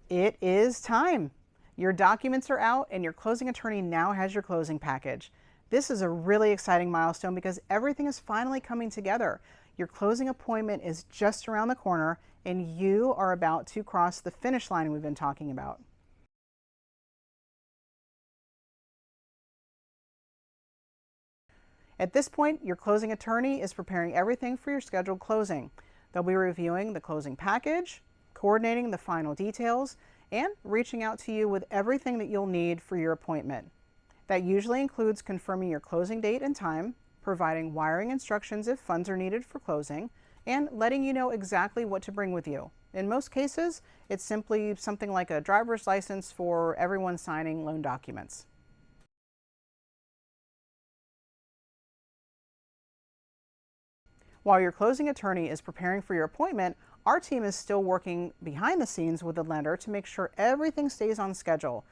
It is time. Your documents are out and your closing attorney now has your closing package. This is a really exciting milestone because everything is finally coming together. Your closing appointment is just around the corner and you are about to cross the finish line we've been talking about. At this point, your closing attorney is preparing everything for your scheduled closing. They'll be reviewing the closing package, coordinating the final details, and reaching out to you with everything that you'll need for your appointment. That usually includes confirming your closing date and time, providing wiring instructions if funds are needed for closing, and letting you know exactly what to bring with you. In most cases, it's simply something like a driver's license for everyone signing loan documents. While your closing attorney is preparing for your appointment, our team is still working behind the scenes with the lender to make sure everything stays on schedule.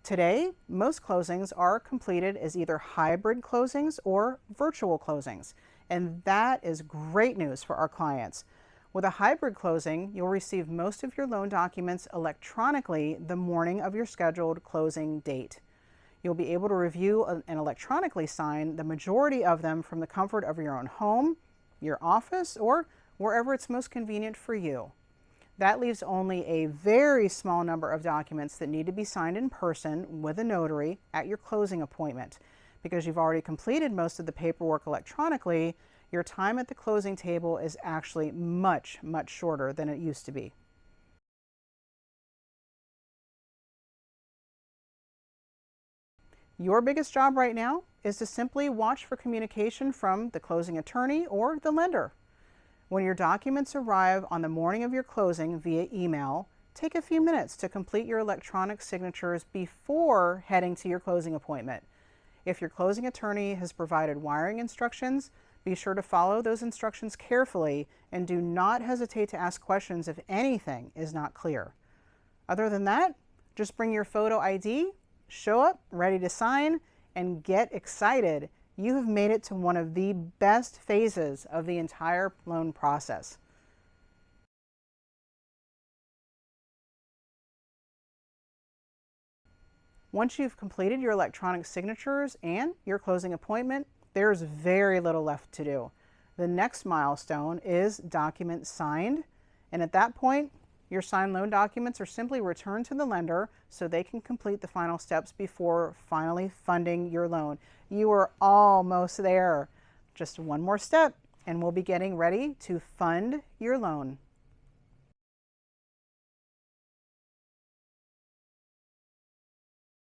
Today, most closings are completed as either hybrid closings or virtual closings, and that is great news for our clients. With a hybrid closing, you'll receive most of your loan documents electronically the morning of your scheduled closing date. You'll be able to review and electronically sign the majority of them from the comfort of your own home, your office, or wherever it's most convenient for you. That leaves only a very small number of documents that need to be signed in person with a notary at your closing appointment. Because you've already completed most of the paperwork electronically, your time at the closing table is actually much, much shorter than it used to be. Your biggest job right now is to simply watch for communication from the closing attorney or the lender. When your documents arrive on the morning of your closing via email, take a few minutes to complete your electronic signatures before heading to your closing appointment. If your closing attorney has provided wiring instructions, be sure to follow those instructions carefully and do not hesitate to ask questions if anything is not clear. Other than that, just bring your photo ID, show up ready to sign, and get excited. You have made it to one of the best phases of the entire loan process. Once you've completed your electronic signatures and your closing appointment, there's very little left to do. The next milestone is document signed, and at that point, your signed loan documents are simply returned to the lender so they can complete the final steps before finally funding your loan. You are almost there. Just one more step and we'll be getting ready to fund your loan.